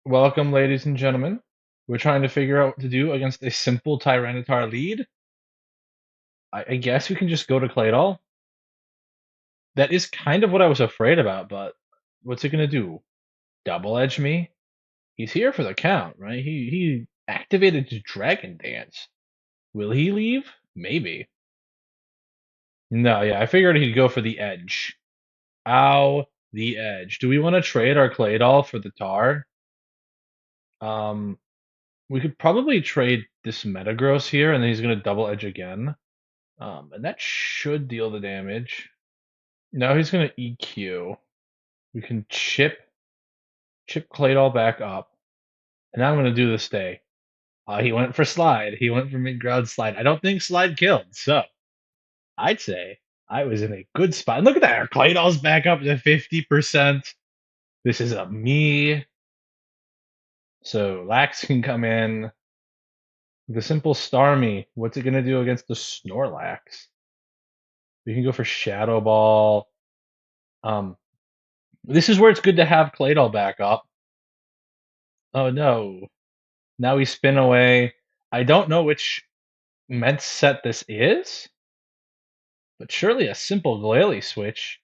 Welcome, ladies and gentlemen. We're trying to figure out what to do against a simple Tyranitar lead. I guess we can just go to Claydol. That is kind of what I was afraid about, but what's it gonna do? Double edge me? He's here for the count, right? He activated his Dragon Dance. Will he leave? Maybe. No, yeah, I figured he'd go for the edge. Ow, the edge. Do we want to trade our Claydol for the Tar? Um, we could probably trade this Metagross here, and then he's gonna double edge again. And that should deal the damage. Now he's gonna EQ. We can chip Claydol back up. And now I'm gonna do the stay. He went for slide. He went for mid-ground slide. I don't think slide killed, so I'd say I was in a good spot. Look at that, our Claydol's back up to 50%. This is a me. So Lax can come in. The simple Starmie. What's it gonna do against the Snorlax? We can go for Shadow Ball. Um, This is where it's good to have Claydol back up. Oh no. Now we spin away. I don't know which Ment set this is, but surely a simple Glalie switch.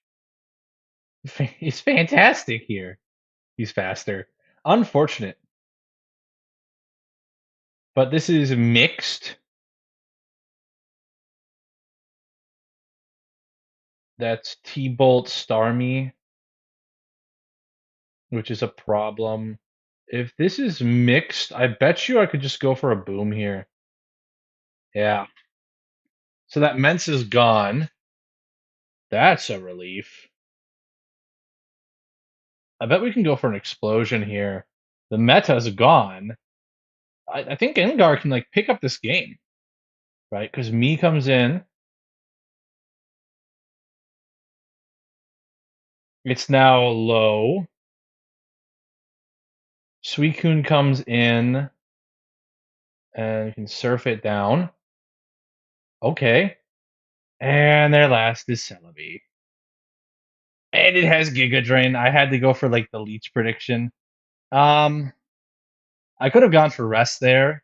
He's fantastic here. He's faster. Unfortunate. But this is mixed. That's T-Bolt Starmie, which is a problem. If this is mixed, I bet you I could just go for a boom here. Yeah. So that Mence is gone. That's a relief. I bet we can go for an explosion here. The meta's gone. I think Gengar can like pick up this game, right? Because me comes in. It's now low. Suicune comes in and can surf it down. Okay. And their last is Celebi. And it has Giga Drain. I had to go for like the Leech prediction. Um I could have gone for rest there.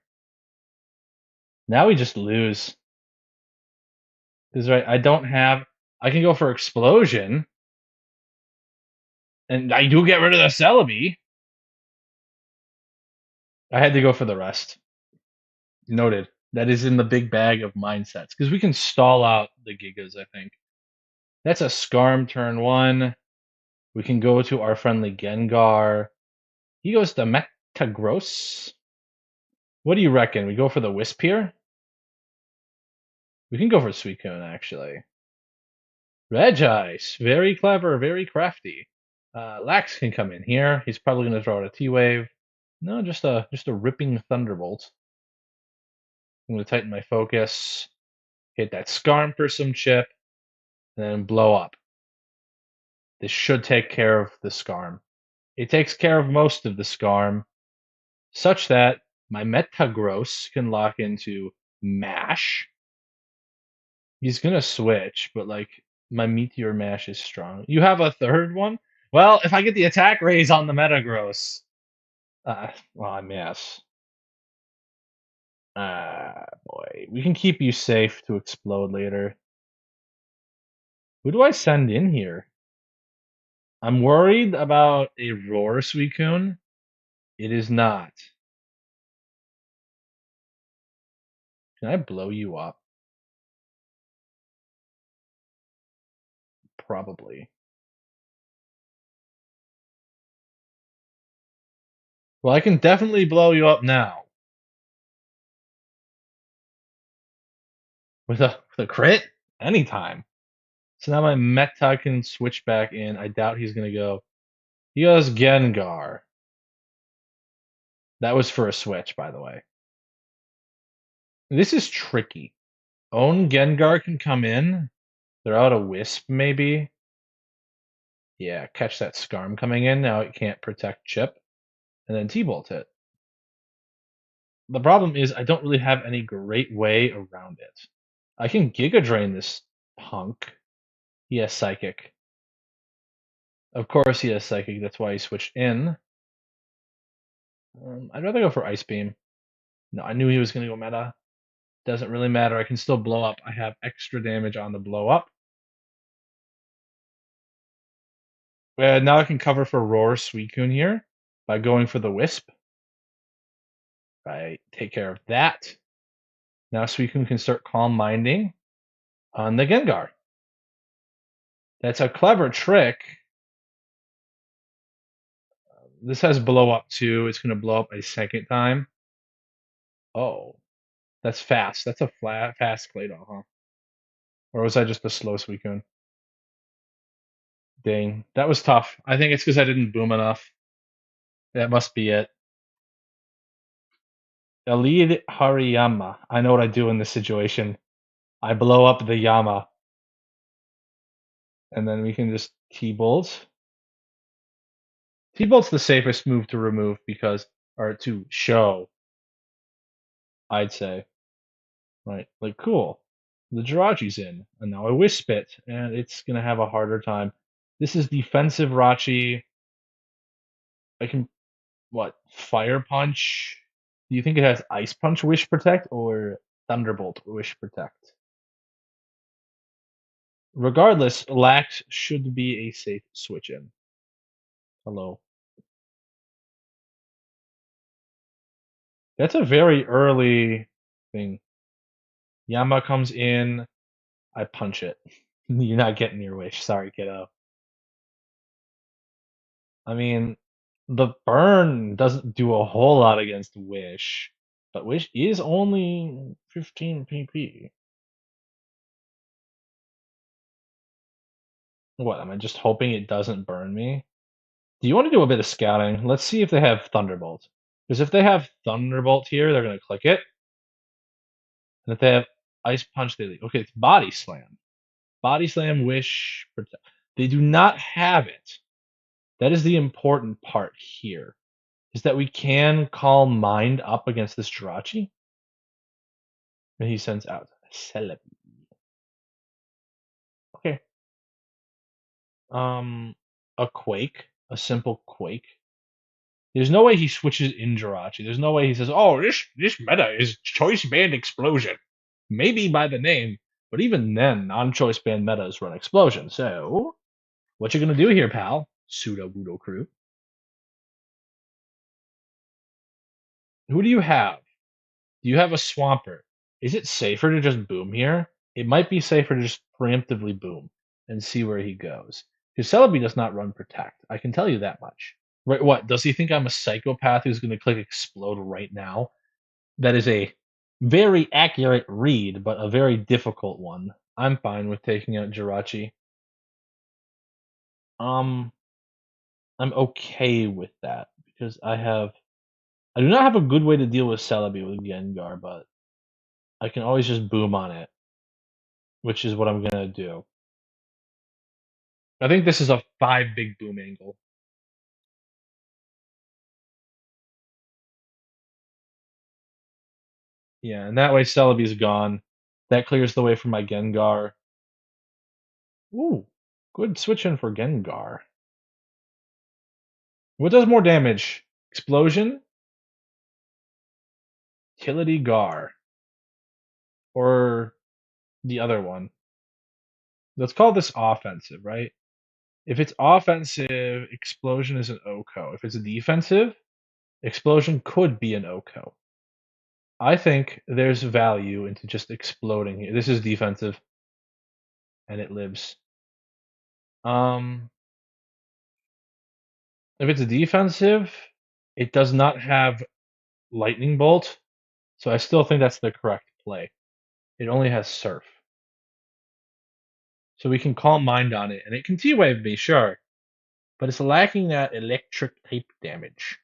Now we just lose. Because right, I can go for explosion. And I do get rid of the Celebi. I had to go for the rest. Noted. That is in the big bag of mindsets. Because we can stall out the Gigas, I think. That's a Scarm turn one. We can go to our friendly Gengar. He goes to Metagross. What do you reckon? We go for the Wisp here? We can go for Suicune, actually. Regice. Very clever, very crafty. Lax can come in here. He's probably going to throw out a T-Wave. No, just a ripping Thunderbolt. I'm going to tighten my focus. Hit that Scarm for some chip. And then blow up. This should take care of the Scarm. It takes care of most of the Scarm, such that my Metagross can lock into Mash. He's gonna switch, but like my Meteor Mash is strong. You have a third one? Well, if I get the attack raise on the Metagross, well, I miss. Boy, we can keep you safe to explode later. Who do I send in here? I'm worried about a Roar Suicune. It is not. Can I blow you up? Probably. Well, I can definitely blow you up now. With a crit? Anytime. So now my Meta can switch back in. I doubt he's gonna go. He goes Gengar. That was for a switch, by the way. This is tricky. Own Gengar can come in. They're out a Wisp, maybe. Yeah, catch that Scarm coming in. Now it can't protect Chip. And then T-Bolt it. The problem is I don't really have any great way around it. I can Giga Drain this punk. He has Psychic. Of course he has Psychic, that's why he switched in. I'd rather go for Ice Beam. No, I knew he was going to go meta. Doesn't really matter. I can still blow up. I have extra damage on the blow up. Now I can cover for Roar Suicune here by going for the Wisp. I take care of that. Now Suicune can start Calm Minding on the Gengar. That's a clever trick. This has blow up too. It's going to blow up a second time. Oh, that's fast. That's a fast Claydol, huh? Or was I just a slow Suicune? Dang, that was tough. I think it's because I didn't boom enough. That must be it. Elite Hariyama. I know what I do in this situation. I blow up the Yama, and then we can just T-Bolt. T-Bolt's the safest move to remove because, or to show, I'd say. Right, like, cool. The Jirachi's in, and now I Wisp it, and it's gonna have a harder time. This is defensive Rachi. I can, what, Fire Punch? Do you think it has Ice Punch Wish Protect or Thunderbolt Wish Protect? Regardless, Lax should be a safe switch in. Hello. That's a very early thing. Yama comes in, I punch it. You're not getting your wish. Sorry, kiddo. I mean, the burn doesn't do a whole lot against Wish, but Wish is only 15 PP. What, am I just hoping it doesn't burn me? Do you want to do a bit of scouting? Let's see if they have Thunderbolt. Because if they have Thunderbolt here, they're going to click it. And if they have Ice Punch, they leave. Okay, it's Body Slam. Body Slam, Wish, Protect. They do not have it. That is the important part here. Is that we can call Mind up against this Jirachi. And he sends out Celebi. Okay. A Quake. A simple Quake. There's no way he switches in Jirachi. There's no way he says, "Oh, this meta is choice band explosion." Maybe by the name, but even then, non-choice band metas run explosion. So, what you gonna do here, pal? Pseudo Budo crew. Who do you have? Do you have a Swampert? Is it safer to just boom here? It might be safer to just preemptively boom and see where he goes. Because Celebi does not run Protect. I can tell you that much. Right? What? Does he think I'm a psychopath who's going to click Explode right now? That is a very accurate read, but a very difficult one. I'm fine with taking out Jirachi. Um, I'm okay with that because I do not have a good way to deal with Celebi with Gengar, but I can always just boom on it, which is what I'm gonna do. I think this is a 5 big boom angle. Yeah, and that way Celebi's gone. That clears the way for my Gengar. Ooh, good switch in for Gengar. What does more damage? Explosion? Utility Gar. Or the other one. Let's call this offensive, right? If it's offensive, Explosion is an OHKO. If it's defensive, Explosion could be an OHKO. I think there's value into just exploding here. This is defensive, and it lives. If it's defensive, it does not have Lightning Bolt, so I still think that's the correct play. It only has Surf. So we can Calm Mind on it, and it can T-Wave me, sure, but it's lacking that electric type damage.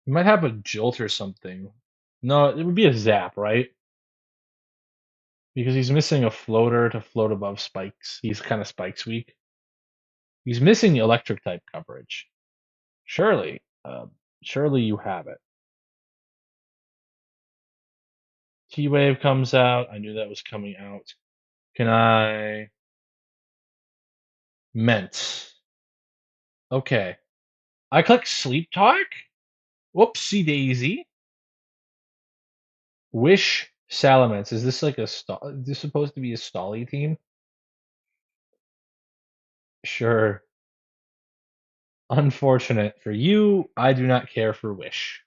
It might have a Jolt or something. No, it would be a Zap, right? Because he's missing a floater to float above spikes. He's kind of spikes weak. He's missing the electric type coverage. Surely, surely you have it. T-Wave comes out. I knew that was coming out. Can I? Ment. Okay. I click Sleep Talk? Whoopsie daisy. Wish Salamence. Is this like a is this supposed to be a Stolly team? Sure. Unfortunate for you, I do not care for Wish.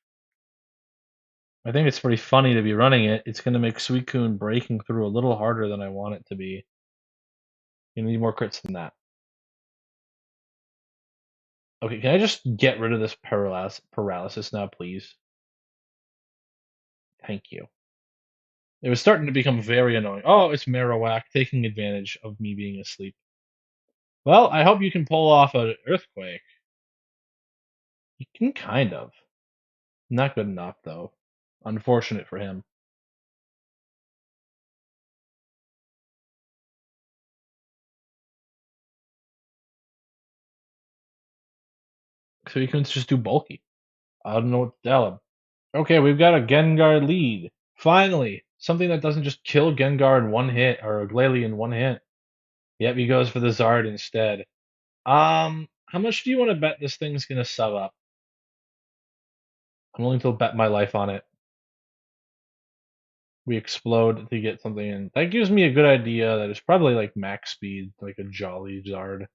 I think it's pretty funny to be running it. It's going to make Suicune breaking through a little harder than I want it to be. You need more crits than that. Okay, can I just get rid of this paralysis now, please? Thank you. It was starting to become very annoying. Oh, it's Marowak taking advantage of me being asleep. Well, I hope you can pull off an earthquake. You can kind of. Not good enough, though. Unfortunate for him. So he can just do bulky. I don't know what to tell him. Okay, we've got a Gengar lead. Finally, something that doesn't just kill Gengar in one hit or a Glalie in one hit. Yep, he goes for the Zard instead. How much do you want to bet this thing's gonna sub up? I'm willing to bet my life on it. We explode to get something in. That gives me a good idea that it's probably like max speed, like a Jolly Zard.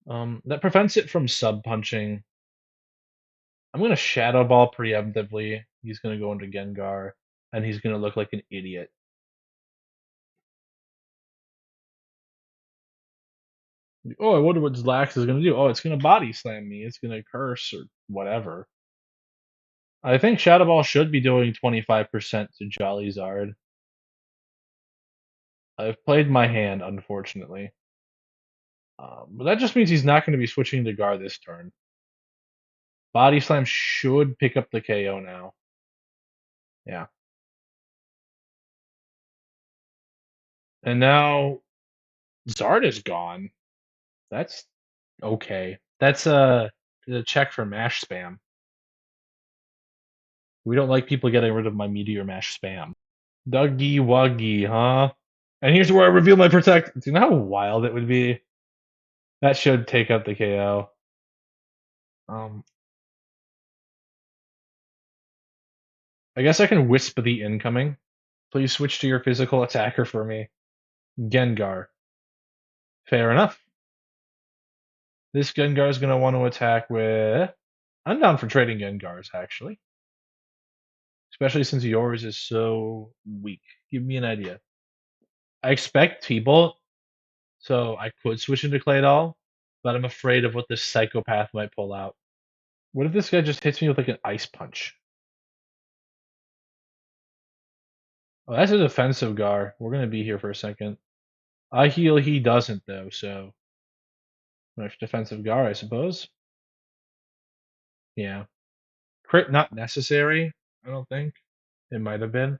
That prevents it from sub punching. I'm gonna Shadow Ball preemptively. He's gonna go into Gengar, and he's gonna look like an idiot. Oh, I wonder what Lax is gonna do. Oh, it's gonna Body Slam me. It's gonna curse or whatever. I think Shadow Ball should be doing 25% to Jolly Zard. I've played my hand, unfortunately. But that just means he's not going to be switching to Gar this turn. Body Slam should pick up the KO now. Yeah. And now Zard is gone. That's okay. That's a check for mash spam. We don't like people getting rid of my Meteor Mash spam. Dougie Wuggy, huh? And here's where I reveal my protect. Do you know how wild it would be? That should take up the KO. Um, I guess I can whisper the incoming. Please switch to your physical attacker for me. Gengar. Fair enough. This Gengar is going to want to attack with. I'm down for trading Gengars, actually. Especially since yours is so weak. Give me an idea. I expect T-Bolt, so I could switch into Claydol, but I'm afraid of what this psychopath might pull out. What if this guy just hits me with like an ice punch? Oh, that's a defensive Gar. We're gonna be here for a second. I heal, he doesn't though, so defensive Gar, I suppose. Yeah. Crit not necessary, I don't think. It might have been.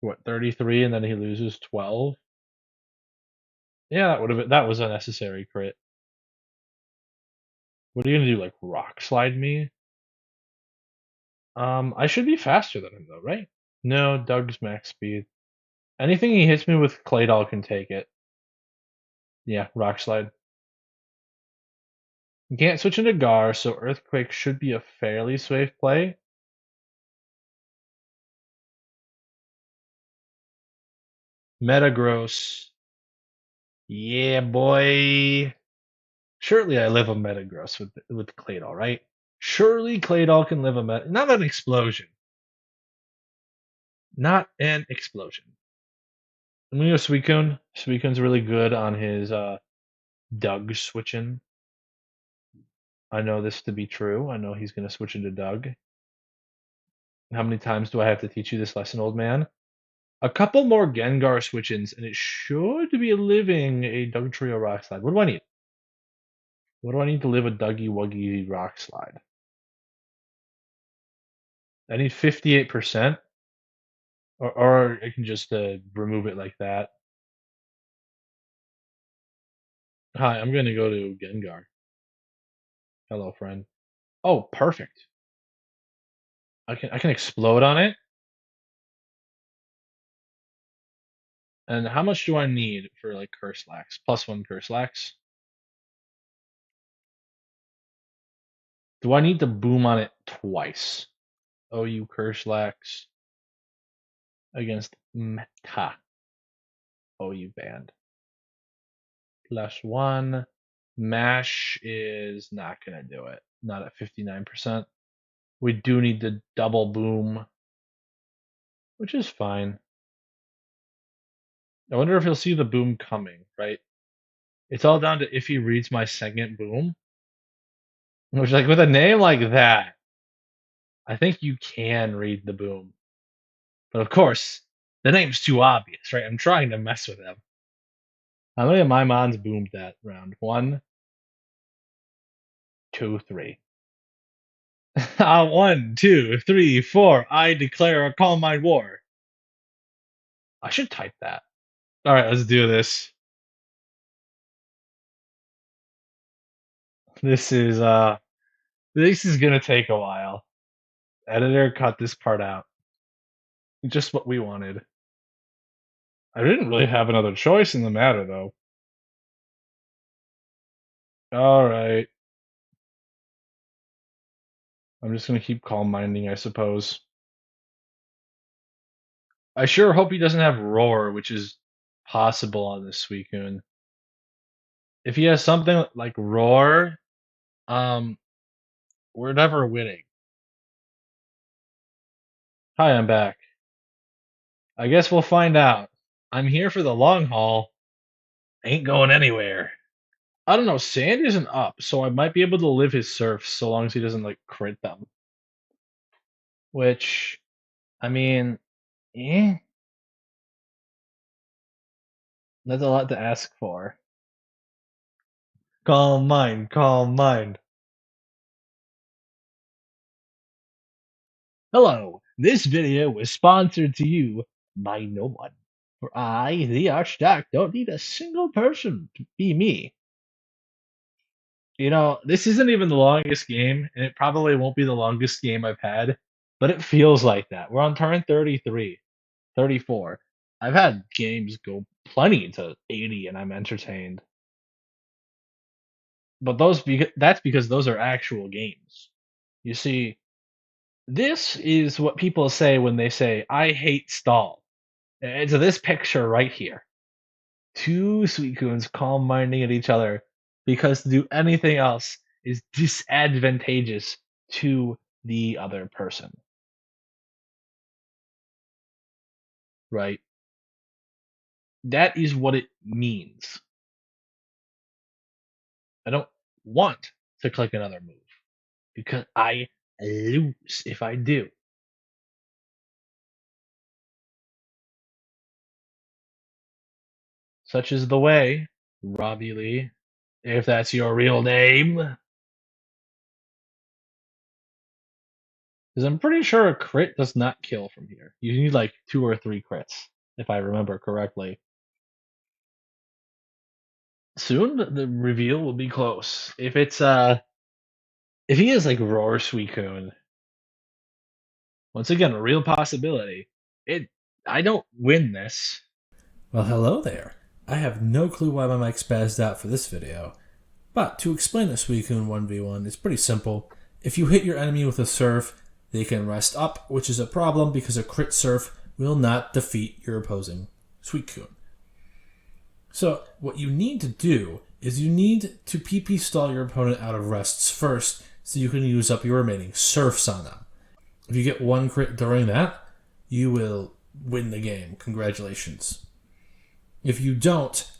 What, 33 and then he loses 12? Yeah, that was a necessary crit. What are you gonna do, like rock slide me? I should be faster than him though, right? No, Doug's max speed. Anything he hits me with Claydol can take it. Yeah, rock slide. You can't switch into Gar, so Earthquake should be a fairly safe play. Metagross. Yeah, boy. Surely I live a Metagross with Claydol, right? Surely Claydol can live a not an explosion. Not an explosion. I'm gonna go Suicune. Suicune's really good on his Doug switching. I know this to be true. I know he's gonna switch into Doug. How many times do I have to teach you this lesson, old man? A couple more Gengar switch-ins, and it should be living a Doug Trio Rock Slide. What do I need? What do I need to live a Dougie Wuggy Rock Slide? I need 58%, or I can just remove it like that. Hi, I'm gonna go to Gengar. Hello, friend. Oh, perfect. I can explode on it. And how much do I need for like Curse Lax? +1 Curse Lax. Do I need to boom on it twice? OU Kerslax against Meta. OU band. +1. Mash is not going to do it. Not at 59%. We do need the double boom, which is fine. I wonder if he'll see the boom coming, right? It's all down to if he reads my second boom. Which, like, with a name like that, I think you can read the boom. But of course, the name's too obvious, right? I'm trying to mess with him. How many of my mons boomed that round? 1, 2, 3. 1, 2, 3, 4. I declare a Calm Mind War. I should type that. All right, let's do this. This is gonna take a while. Editor, cut this part out. Just what we wanted. I didn't really have another choice in the matter, though. All right. I'm just gonna keep calm minding, I suppose. I sure hope he doesn't have roar, which is possible on this Suicune. If he has something like roar, um, we're never winning. Hi, I'm back. I guess we'll find out. I'm here for the long haul. Ain't going anywhere. I don't know. Sand isn't up, so I might be able to live his surfs so long as he doesn't like crit them. Which, I mean, eh, that's a lot to ask for. Calm mind, calm mind. Hello, this video was sponsored to you by no one. For I, the Archduke, don't need a single person to be me. You know, this isn't even the longest game, and it probably won't be the longest game I've had, but it feels like that. We're on turn 33, 34. I've had games go plenty to 80 and I'm entertained. But that's because those are actual games. You see, this is what people say when they say, I hate stall. It's this picture right here. Two Suicunes calm minding at each other because to do anything else is disadvantageous to the other person. Right? That is what it means. I don't want to click another move because I lose if I do. Such is the way, Robbie Lee, if that's your real name. Because I'm pretty sure a crit does not kill from here. You need like 2 or 3 crits, if I remember correctly. Soon the reveal will be close. If he is like Roar Suicune, once again a real possibility. It I don't win this. Well, hello there. I have no clue why my mic spazzed out for this video, but to explain the Suicune 1v1, it's pretty simple. If you hit your enemy with a surf, they can rest up, which is a problem because a crit surf will not defeat your opposing Suicune. So what you need to do is you need to PP stall your opponent out of rests first so you can use up your remaining surfs on them. If you get 1 crit during that, you will win the game. Congratulations. If you don't,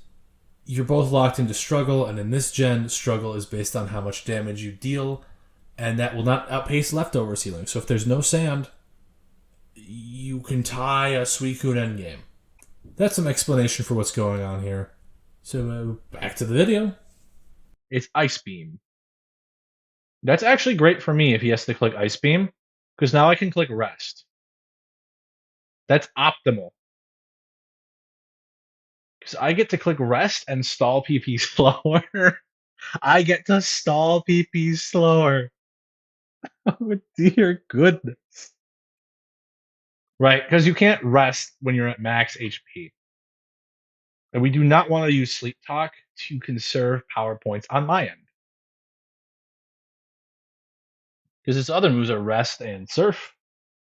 you're both locked into struggle, and in this gen, struggle is based on how much damage you deal, and that will not outpace leftovers healing. So if there's no sand, you can tie a Suicune endgame. That's some explanation for what's going on here. So back to the video. It's Ice Beam. That's actually great for me if he has to click Ice Beam, because now I can click Rest. That's optimal. Because I get to click Rest and stall PP slower. I get to stall PP slower. Oh, dear goodness. Right, because you can't rest when you're at max HP. And we do not want to use Sleep Talk to conserve power points on my end. Because his other moves are rest and surf.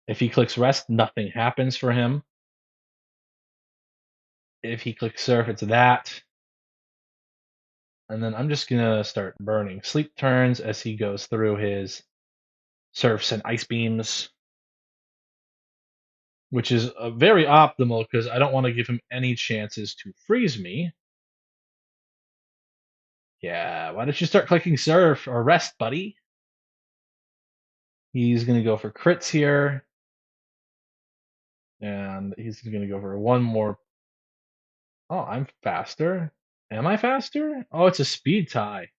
If he clicks rest, nothing happens for him. If he clicks surf, it's that. And then I'm just gonna start burning sleep turns as he goes through his surfs and ice beams, which is very optimal because I don't want to give him any chances to freeze me. Yeah, why don't you start clicking surf or rest, buddy? He's gonna go for crits here, and he's gonna go for one more. Oh, I'm faster. Am I faster? Oh, it's a speed tie.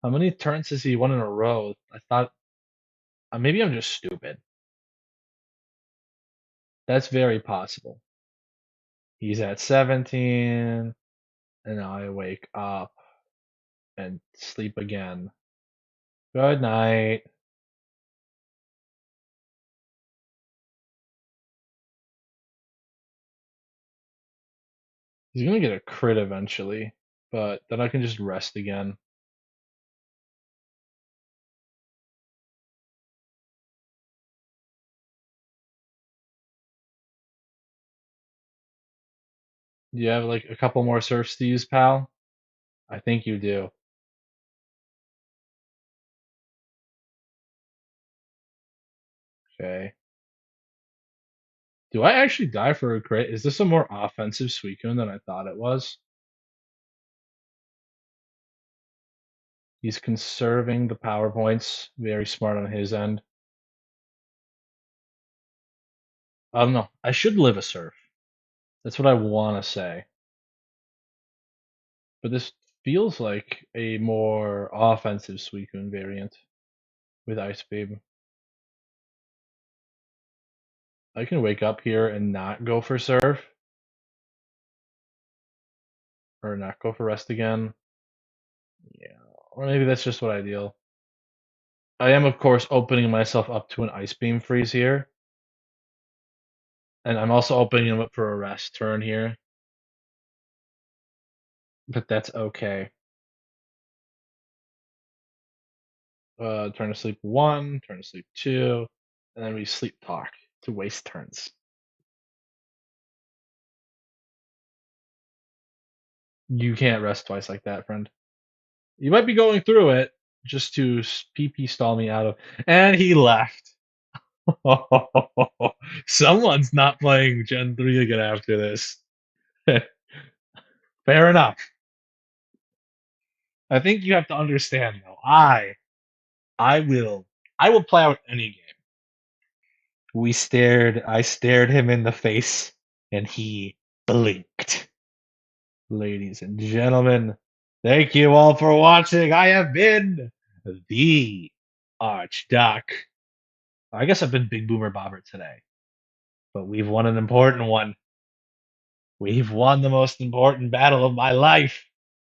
How many turns has he won in a row? I thought maybe I'm just stupid. That's very possible. He's at 17, and now I wake up and sleep again. Good night. He's gonna get a crit eventually, but then I can just rest again. Do you have like a couple more surfs to use, pal? I think you do. Okay. Do I actually die for a crit? Is this a more offensive Suicune than I thought it was? He's conserving the power points. Very smart on his end. No, I should live a surf. That's what I want to say. But this feels like a more offensive Suicune variant with Ice Beam. I can wake up here and not go for surf. Or not go for rest again. Yeah. Or maybe that's just what I deal. I am, of course, opening myself up to an Ice Beam freeze here. And I'm also opening him up for a rest turn here. But that's okay. Turn to sleep 1, turn to sleep 2, and then we sleep talk to waste turns. You can't rest twice like that, friend. You might be going through it just to PP stall me out of. And he left. Someone's not playing Gen 3 again after this. Fair enough. I think you have to understand though. I will play out any game. I stared him in the face and he blinked. Ladies and gentlemen, thank you all for watching. I have been the Archduck. I guess I've been Big Boomer Bobber today, but we've won an important one. We've won the most important battle of my life.